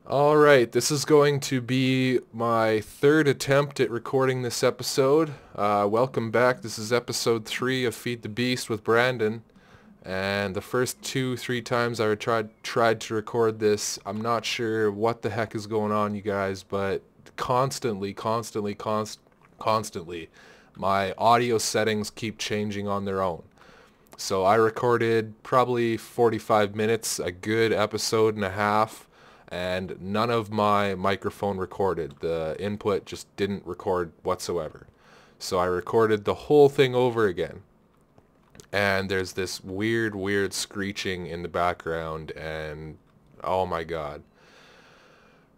Alright, this is going to be my third attempt at recording this episode. Welcome back. This is episode 3 of Feed the Beast with Brandon. And the first 2-3 times I tried to record this, I'm not sure what the heck is going on, you guys, but constantly, my audio settings keep changing on their own. So I recorded probably 45 minutes, a good episode and a half, and none of my microphone recorded. The input just didn't record whatsoever. So I recorded the whole thing over again. And there's this weird screeching in the background, and oh my god.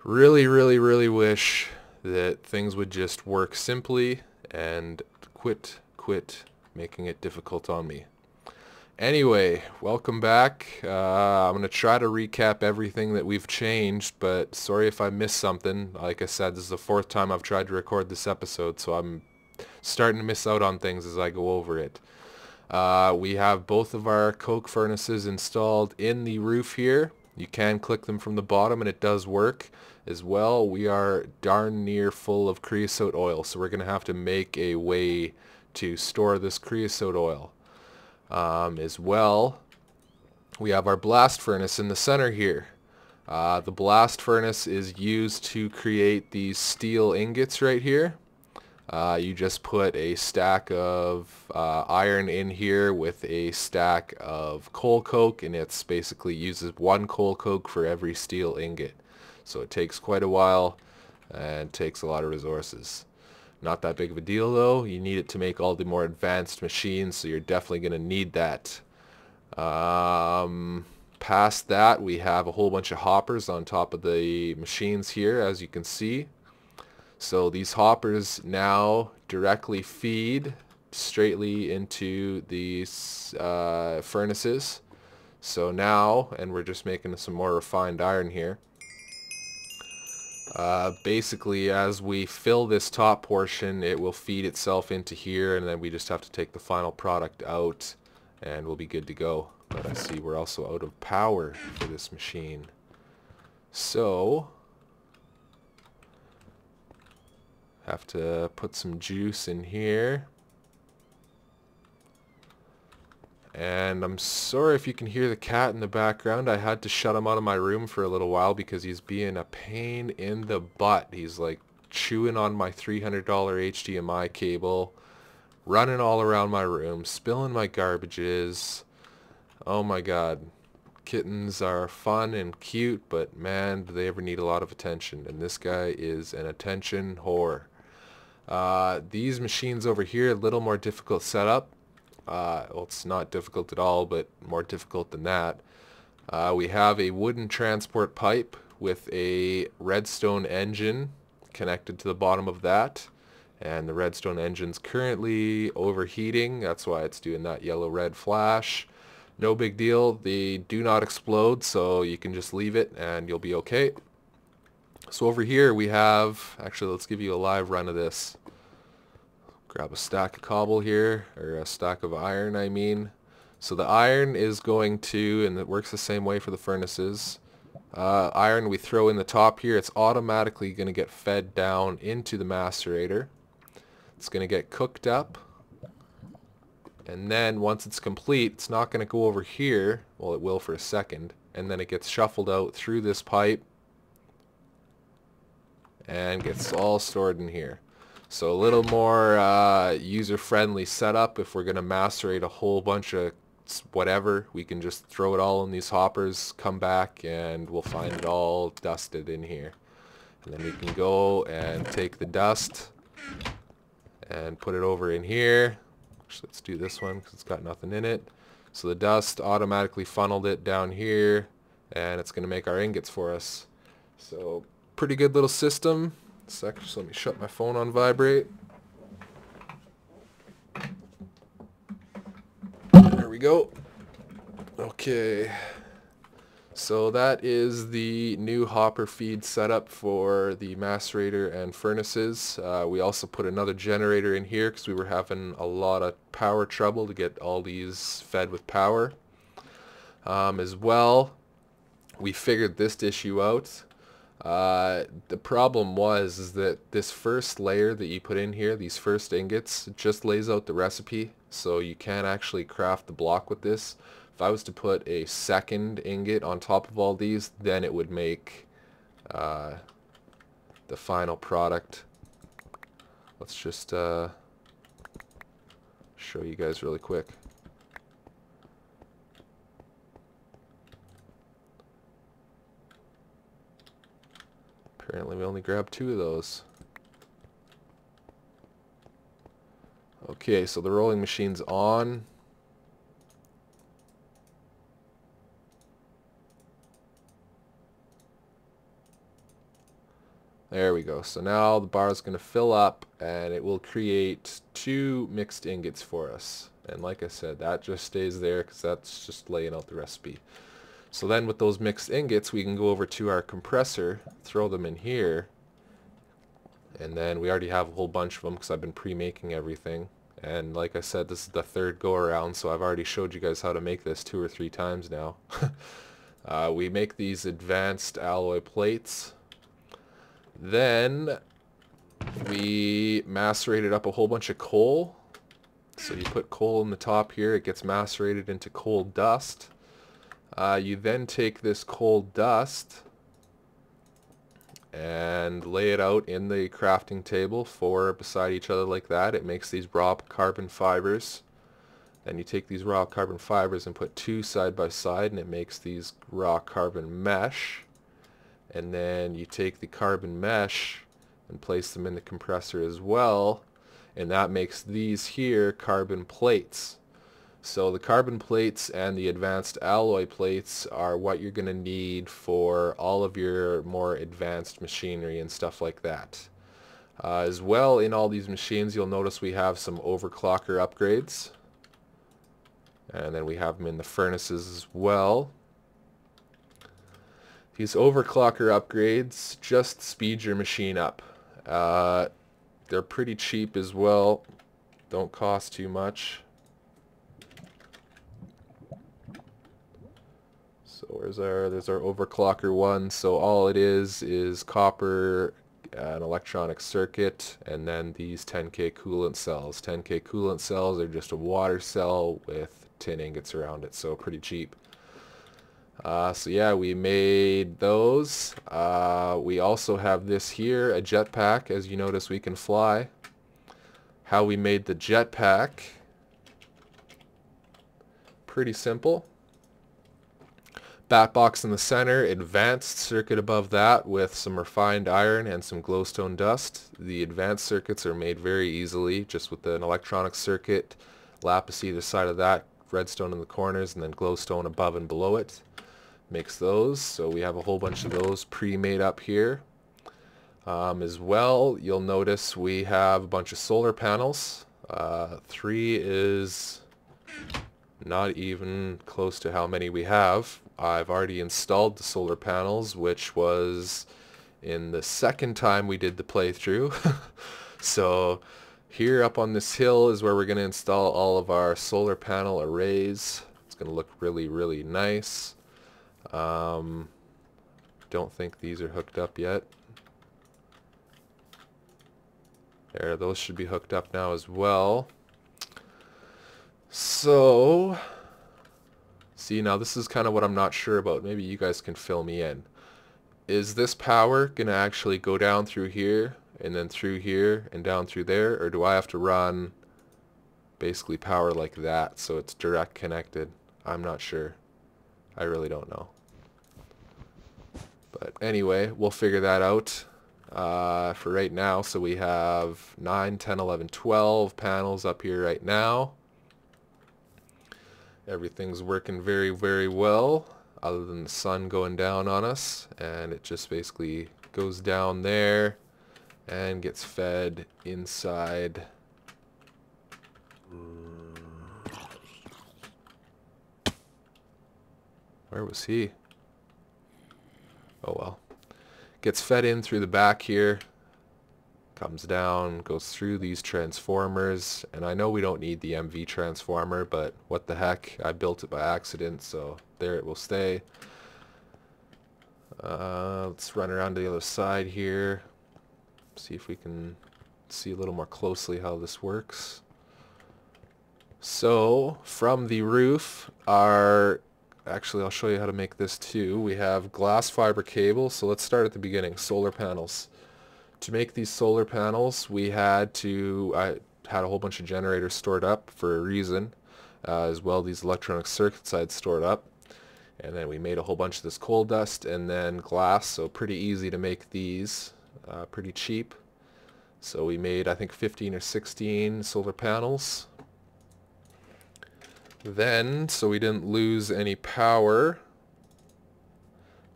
Really wish that things would just work simply and quit making it difficult on me. Anyway, welcome back. I'm going to try to recap everything that we've changed, but sorry if I missed something. Like I said, this is the fourth time I've tried to record this episode, so I'm starting to miss out on things as I go over it. We have both of our coke furnaces installed in the roof here. You can click them from the bottom and it does work. As well, we are darn near full of creosote oil, so we're going to have to make a way to store this creosote oil. As well, we have our blast furnace in the center here. The blast furnace is used to create these steel ingots right here. You just put a stack of iron in here with a stack of coal coke, and it's basically uses one coal coke for every steel ingot. So it takes quite a while and takes a lot of resources. Not that big of a deal though. You need it to make all the more advanced machines, so you're definitely going to need that. Past that, we have a whole bunch of hoppers on top of the machines here, as you can see. So these hoppers now directly feed straightly into these furnaces. So now, and we're just making some more refined iron here. Basically, as we fill this top portion, it will feed itself into here, and then we just have to take the final product out and we'll be good to go. But I see we're also out of power for this machine. So have to put some juice in here. And I'm sorry if you can hear the cat in the background. I had to shut him out of my room for a little while because he's being a pain in the butt. He's like chewing on my $300 HDMI cable, running all around my room, spilling my garbages. Oh my god. Kittens are fun and cute, but man, do they ever need a lot of attention. And this guy is an attention whore. These machines over here, a little more difficult setup. Well, it's not difficult at all, but more difficult than that. We have a wooden transport pipe with a redstone engine connected to the bottom of that. And the redstone engine's currently overheating. That's why it's doing that yellow-red flash. No big deal. They do not explode, so you can just leave it and you'll be okay. So over here we have, actually let's give you a live run of this. Grab a stack of cobble here, or a stack of iron I mean. So the iron is going to, and it works the same way for the furnaces. Iron we throw in the top here, it's automatically going to get fed down into the macerator. It's going to get cooked up. And then once it's complete, it's not going to go over here. Well, it will for a second. And then it gets shuffled out through this pipe and gets all stored in here. So a little more user-friendly setup. If we're going to macerate a whole bunch of whatever, we can just throw it all in these hoppers, come back, and we'll find it all dusted in here. And then we can go and take the dust and put it over in here. Actually, let's do this one because it's got nothing in it. So the dust automatically funneled it down here, and it's going to make our ingots for us. So pretty good little system. Second, just let me shut my phone on vibrate. There we go. Okay. So that is the new hopper feed setup for the macerator and furnaces. We also put another generator in here because we were having a lot of power trouble to get all these fed with power. As well, we figured this issue out. The problem is that this first layer that you put in here, these first ingots, just lays out the recipe, so you can't actually craft the block with this. If I was to put a second ingot on top of all these, then it would make the final product. Let's just show you guys really quick. Apparently we only grabbed 2 of those. Okay, so the rolling machine's on. There we go. So now the bar is going to fill up and it will create 2 mixed ingots for us. And like I said, that just stays there because that's just laying out the recipe. So then with those mixed ingots, we can go over to our compressor, throw them in here, and then we already have a whole bunch of them because I've been pre-making everything. And like I said, this is the 3rd go around, so I've already showed you guys how to make this 2 or 3 times now. We make these advanced alloy plates. Then we macerated up a whole bunch of coal. So you put coal in the top here, it gets macerated into coal dust. You then take this coal dust and lay it out in the crafting table, 4 beside each other like that. It makes these raw carbon fibers. Then you take these raw carbon fibers and put 2 side by side, and it makes these raw carbon mesh. And then you take the carbon mesh and place them in the compressor as well, and that makes these here carbon plates. So the carbon plates and the advanced alloy plates are what you're going to need for all of your more advanced machinery and stuff like that. As well, in all these machines you'll notice we have some overclocker upgrades, and then we have them in the furnaces as well. These overclocker upgrades just speed your machine up. They're pretty cheap as well, don't cost too much. So there's our overclocker one. So all it is copper, an electronic circuit, and then these 10K coolant cells. 10K coolant cells are just a water cell with tin ingots around it, so pretty cheap. So yeah, we made those. We also have this here, a jetpack. As you notice, we can fly. How we made the jetpack, pretty simple. Bat box in the center, advanced circuit above that with some refined iron and some glowstone dust. The advanced circuits are made very easily, just with an electronic circuit, lapis either side of that, redstone in the corners, and then glowstone above and below it. Makes those, so we have a whole bunch of those pre-made up here. As well, you'll notice we have a bunch of solar panels. 3 is not even close to how many we have. I've already installed the solar panels, which was in the 2nd time we did the playthrough. So here up on this hill is where we're going to install all of our solar panel arrays. It's going to look really, really nice. Don't think these are hooked up yet. There, those should be hooked up now as well. So, see, now this is kind of what I'm not sure about. Maybe you guys can fill me in. Is this power going to actually go down through here, and then through here, and down through there? Or do I have to run basically power like that so it's direct connected? I'm not sure. I really don't know. But anyway, we'll figure that out for right now. So we have 9, 10, 11, 12 panels up here right now. Everything's working very, very well, other than the sun going down on us, and it just basically goes down there and gets fed inside. Where was he? Oh well. Gets fed in through the back here, comes down, goes through these transformers, and I know we don't need the MV transformer, but what the heck, I built it by accident, so there it will stay. Let's run around to the other side here. See if we can see a little more closely how this works. So from the roof, actually I'll show you how to make this too. We have glass fiber cable. So let's start at the beginning. Solar panels. To make these solar panels, I had a whole bunch of generators stored up for a reason, as well these electronic circuits I had stored up. And then we made a whole bunch of this coal dust and then glass, so pretty easy to make these, pretty cheap. So we made, I think, 15 or 16 solar panels. Then, so we didn't lose any power,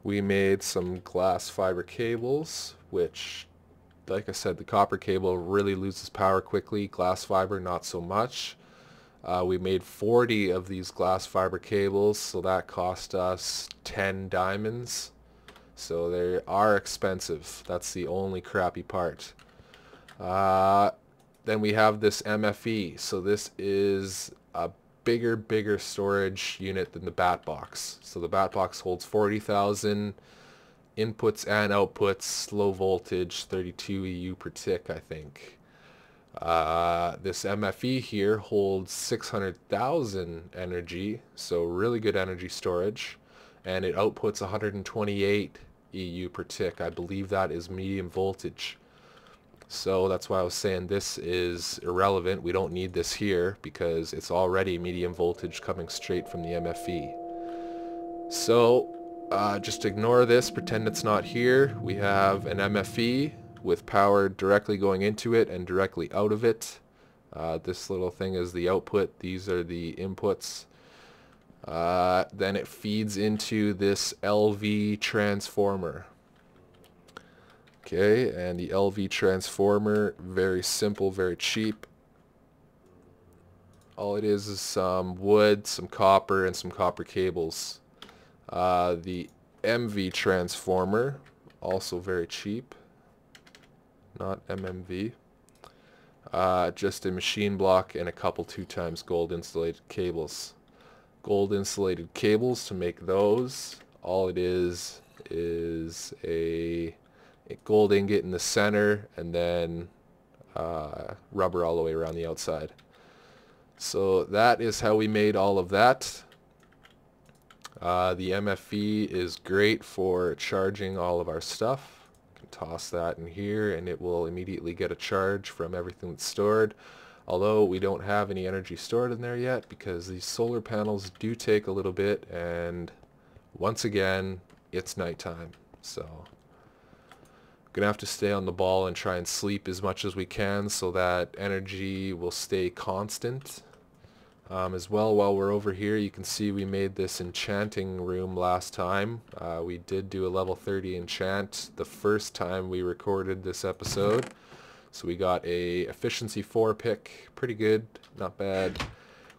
we made some glass fiber cables, which, like I said, the copper cable really loses power quickly, glass fiber not so much. We made 40 of these glass fiber cables, so that cost us 10 diamonds. So they are expensive. That's the only crappy part. Then we have this MFE. So this is a bigger storage unit than the bat box. So the bat box holds 40,000 inputs and outputs, low voltage, 32 EU per tick, I think. This MFE here holds 600,000 energy, so really good energy storage, and it outputs 128 EU per tick. I believe that is medium voltage. So that's why I was saying this is irrelevant. We don't need this here because it's already medium voltage coming straight from the MFE. So just ignore this, pretend it's not here. We have an MFE with power directly going into it and directly out of it. This little thing is the output. These are the inputs. Then it feeds into this LV transformer. Okay, and the LV transformer, very simple, very cheap. All it is some wood, some copper, and some copper cables. The MV transformer, also very cheap. Not MMV. Just a machine block and a couple 2x gold insulated cables. Gold insulated cables, to make those, all it is a gold ingot in the center and then rubber all the way around the outside. So that is how we made all of that. The MFE is great for charging all of our stuff. Toss that in here and it will immediately get a charge from everything that's stored, although we don't have any energy stored in there yet because these solar panels do take a little bit, and once again it's nighttime, so I'm gonna have to stay on the ball and try and sleep as much as we can so that energy will stay constant. As well, while we're over here, you can see we made this enchanting room last time. We did do a level 30 enchant the first time we recorded this episode. So we got a efficiency 4 pick, pretty good, not bad.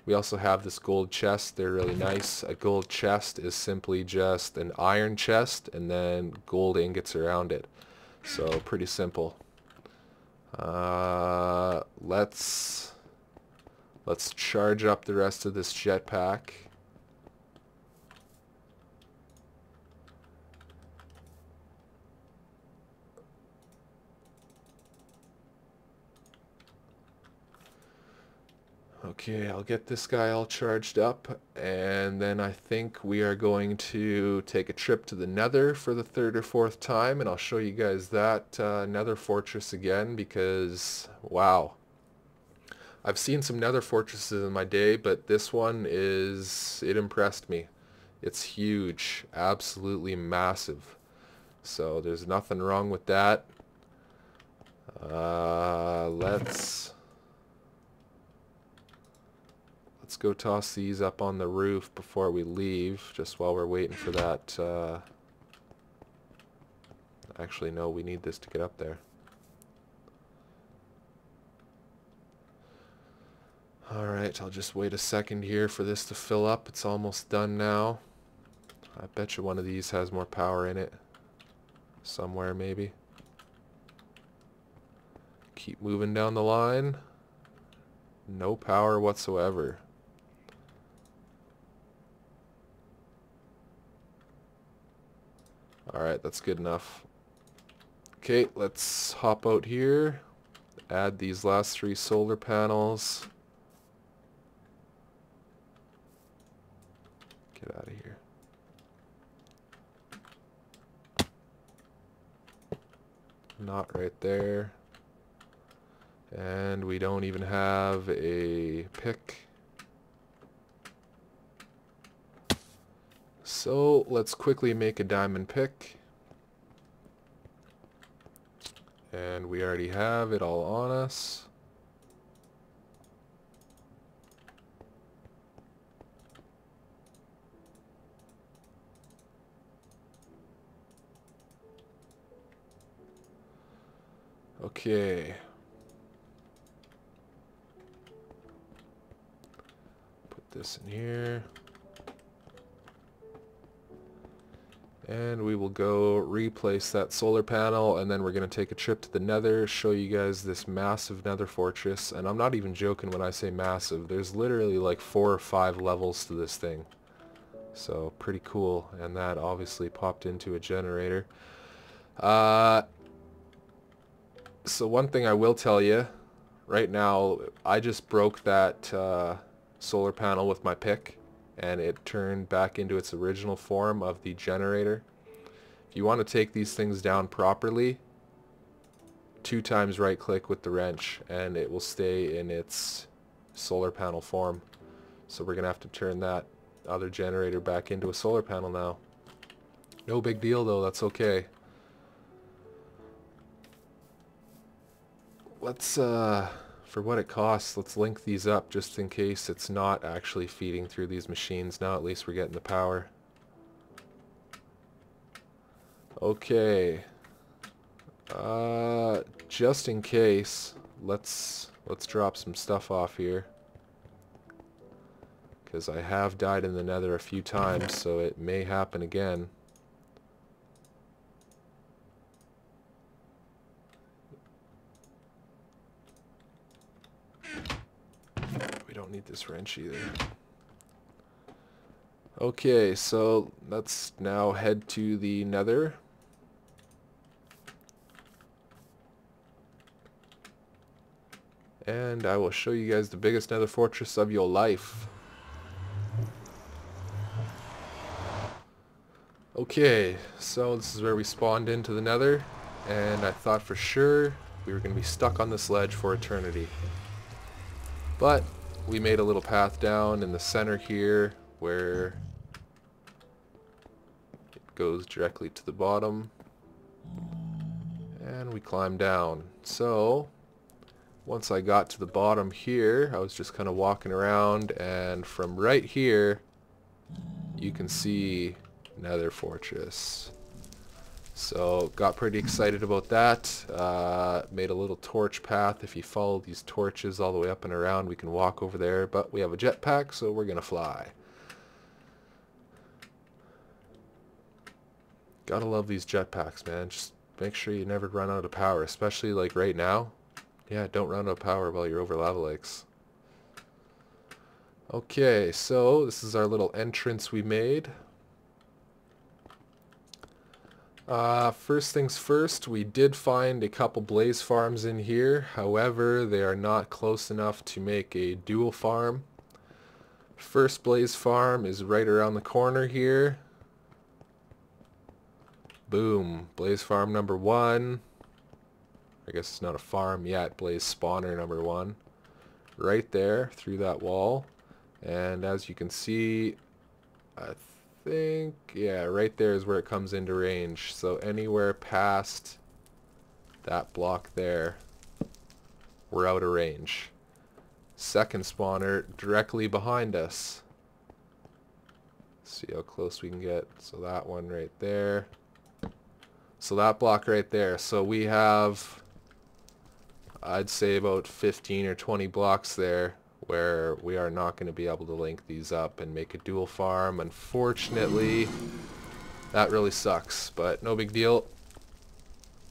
We also have this gold chest, they're really nice. A gold chest is simply just an iron chest and then gold ingots around it. So pretty simple. Let's charge up the rest of this jetpack. Okay, I'll get this guy all charged up, and then I think we are going to take a trip to the Nether for the 3rd or 4th time, and I'll show you guys that Nether fortress again because, wow. I've seen some Nether fortresses in my day, but this one it impressed me. It's huge, absolutely massive. So there's nothing wrong with that. Let's go toss these up on the roof before we leave, just while we're waiting for that. Actually, no, we need this to get up there. Alright, I'll just wait a second here for this to fill up. It's almost done now. I bet you one of these has more power in it. Somewhere, maybe. Keep moving down the line. No power whatsoever. Alright, that's good enough. Okay, let's hop out here. Add these last 3 solar panels. Get out of here. Not right there. And we don't even have a pick. So let's quickly make a diamond pick. And we already have it all on us. Okay. Put this in here. And we will go replace that solar panel, and then we're going to take a trip to the nether, show you guys this massive nether fortress. And I'm not even joking when I say massive. There's literally like 4 or 5 levels to this thing. So pretty cool. And that obviously popped into a generator. So one thing I will tell you, right now, I just broke that solar panel with my pick, and it turned back into its original form of the generator. If you want to take these things down properly, 2 times right click with the wrench and it will stay in its solar panel form. So we're gonna have to turn that other generator back into a solar panel now. No big deal though, that's okay. Let's for what it costs, let's link these up just in case it's not actually feeding through these machines. Now at least we're getting the power. Okay. Just in case, let's drop some stuff off here. Because I have died in the nether a few times, so it may happen again. We don't need this wrench either. Okay, so let's now head to the nether. And I will show you guys the biggest nether fortress of your life. Okay, so this is where we spawned into the nether, and I thought for sure we were going to be stuck on this ledge for eternity. But we made a little path down in the center here where it goes directly to the bottom, and we climb down. So once I got to the bottom here, I was just kind of walking around, and from right here you can see Nether Fortress. So got pretty excited about that. Made a little torch path. If you follow these torches all the way up and around, we can walk over there, but we have a jetpack, so we're gonna fly. Gotta love these jetpacks, man. Just make sure you never run out of power, especially like right now. Yeah, don't run out of power while you're over lava lakes. Okay, so this is our little entrance we made. First things first, we did find a couple blaze farms in here. However, they are not close enough to make a dual farm. First blaze farm is right around the corner here. Boom. Blaze farm number 1. I guess it's not a farm yet. Blaze spawner number 1. Right there through that wall. And as you can see, I think, yeah, right there is where it comes into range. So anywhere past that block there, we're out of range. Second spawner directly behind us. Let's see how close we can get. So that one right there. So that block right there. So we have, I'd say about 15 or 20 blocks there where we are not going to be able to link these up and make a dual farm. Unfortunately, that really sucks, but no big deal.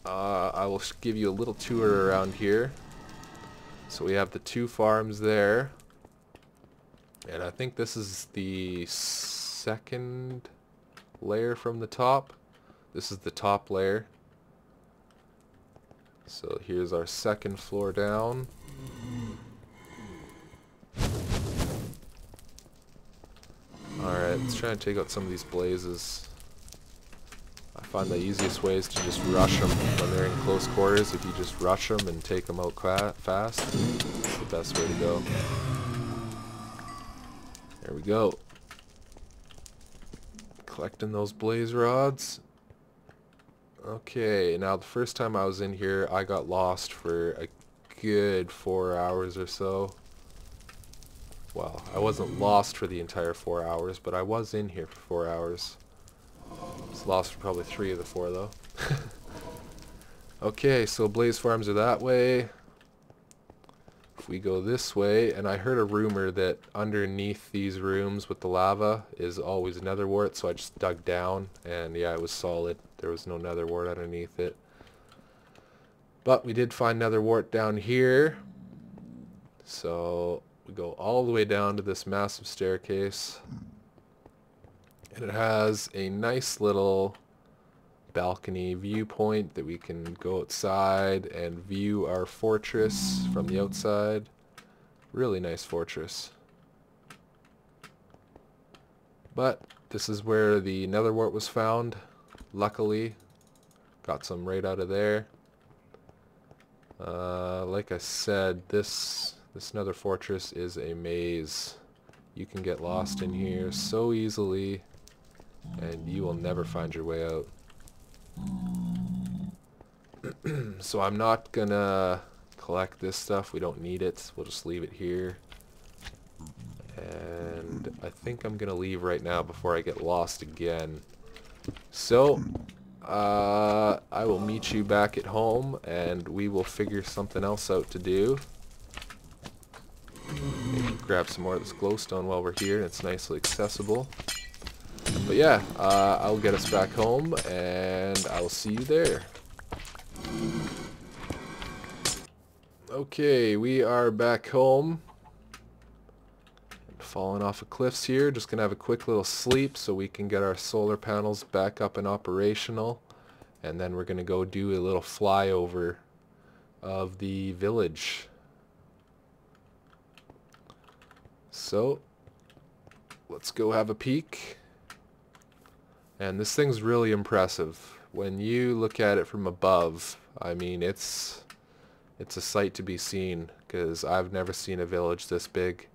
I will give you a little tour around here. So we have the 2 farms there, and I think this is the second layer from the top. This is the top layer. So here's our second floor down. Alright, let's try and take out some of these blazes. I find the easiest way is to just rush them when they're in close quarters. If you just rush them and take them out fast, it's the best way to go. There we go. Collecting those blaze rods. Okay, now the first time I was in here, I got lost for a good 4 hours or so. Well, I wasn't lost for the entire 4 hours, but I was in here for 4 hours. I was lost for probably 3 of the 4 though. Okay, so blaze farms are that way. If we go this way, and I heard a rumor that underneath these rooms with the lava is always nether wart, so I just dug down, and yeah, it was solid. There was no nether wart underneath it. But we did find nether wart down here. So we go all the way down to this massive staircase. And it has a nice little balcony viewpoint that we can go outside and view our fortress from the outside. Really nice fortress. But this is where the nether wart was found. Luckily, got some right out of there. Like I said, this nether fortress is a maze. You can get lost in here so easily, and you will never find your way out. So I'm not gonna collect this stuff. We don't need it. We'll just leave it here. And I think I'm gonna leave right now before I get lost again. So I will meet you back at home, and we will figure something else out to do. Maybe grab some more of this glowstone while we're here. It's nicely accessible. But yeah, I'll get us back home, and I'll see you there. Okay, we are back home. Falling off of cliffs here. Just gonna have a quick little sleep so we can get our solar panels back up and operational, and then we're gonna go do a little flyover of the village. So let's go have a peek. And this thing's really impressive. When you look at it from above, I mean, it's a sight to be seen, because I've never seen a village this big.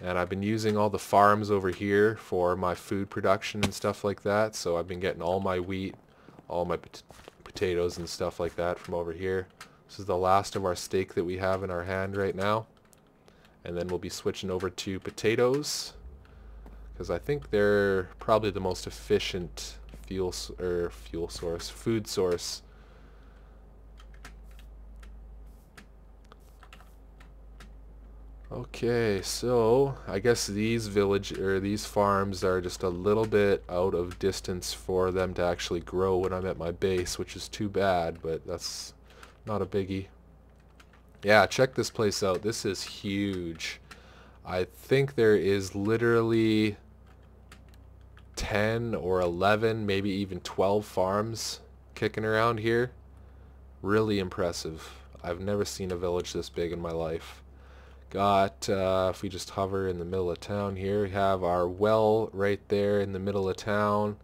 And I've been using all the farms over here for my food production and stuff like that. So I've been getting all my wheat, all my potatoes and stuff like that from over here. This is the last of our steak that we have in our hand right now. And then we'll be switching over to potatoes, because I think they're probably the most efficient food source. Okay, so I guess these these farms are just a little bit out of distance for them to actually grow when I'm at my base, which is too bad, but that's not a biggie. Yeah, check this place out. This is huge. I think there is literally 10 or 11, maybe even 12 farms kicking around here. Really impressive. I've never seen a village this big in my life. Got, if we just hover in the middle of town here, we have our well right there in the middle of town.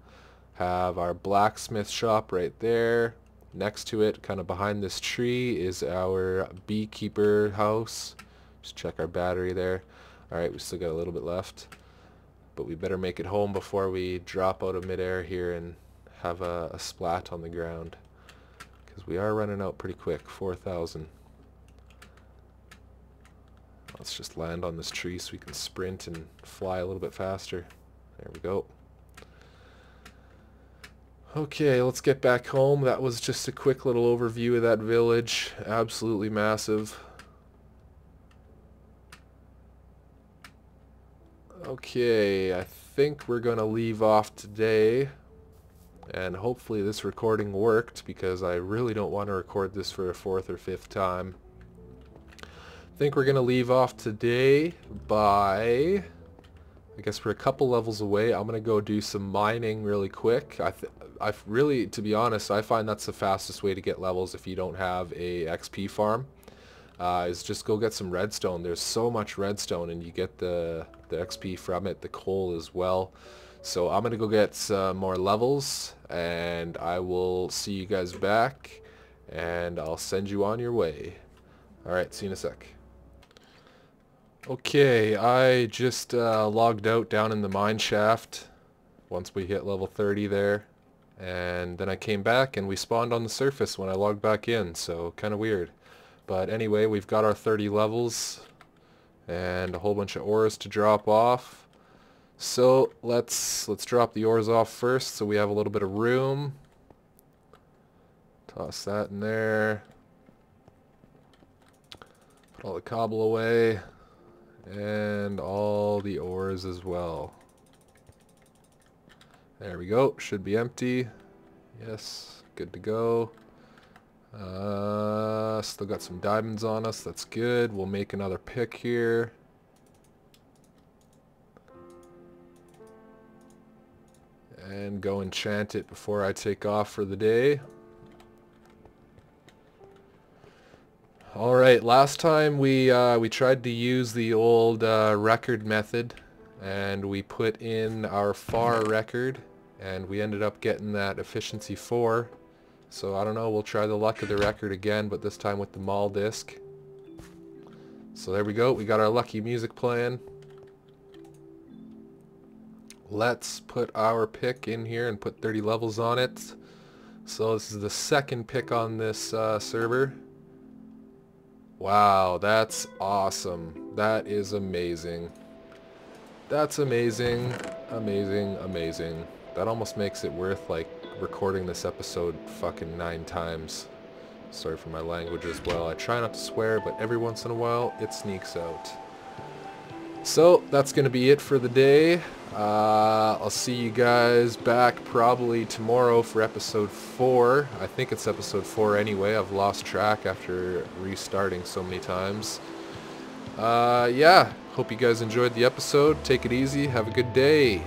Have our blacksmith shop right there. Next to it, kind of behind this tree, is our beekeeper house. Just check our battery there. Alright, we still got a little bit left. But we better make it home before we drop out of midair here and have a splat on the ground. Because we are running out pretty quick, 4,000. Let's just land on this tree so we can sprint and fly a little bit faster. There we go. Okay, let's get back home. That was just a quick little overview of that village. Absolutely massive. Okay, I think we're going to leave off today. And hopefully this recording worked, because I really don't want to record this for a 4th or 5th time. I think we're going to leave off today by I guess we're a couple levels away. I'm gonna go do some mining really quick. I've really, to be honest, I find that's the fastest way to get levels if you don't have a XP farm. Is just go get some redstone. There's so much redstone, and you get the XP from it, the coal as well. So I'm gonna go get some more levels, and I will see you guys back, and I'll send you on your way. Alright, see you in a sec. Okay, I just logged out down in the mine shaft once we hit level 30 there, and then I came back and we spawned on the surface when I logged back in, so kind of weird. But anyway, we've got our 30 levels and a whole bunch of ores to drop off. So let's drop the ores off first so we have a little bit of room. Toss that in there. Put all the cobble away. And all the ores as well. There we go. Should be empty. Yes, good to go. Still got some diamonds on us. That's good. We'll make another pick here. And go enchant it before I take off for the day. Alright, last time we tried to use the old record method, and we put in our far record, and we ended up getting that efficiency 4. So I don't know, we'll try the luck of the record again, but this time with the mall disc. So there we go, we got our lucky music playing. Let's put our pick in here and put 30 levels on it. So this is the second pick on this server. Wow, that's awesome. That is amazing. That's amazing, amazing, amazing. That almost makes it worth, like, recording this episode fucking 9 times. Sorry for my language as well. I try not to swear, but every once in a while, it sneaks out. So, that's gonna be it for the day. I'll see you guys back probably tomorrow for episode 4. I think it's episode 4 anyway. I've lost track after restarting so many times. Yeah, hope you guys enjoyed the episode. Take it easy. Have a good day.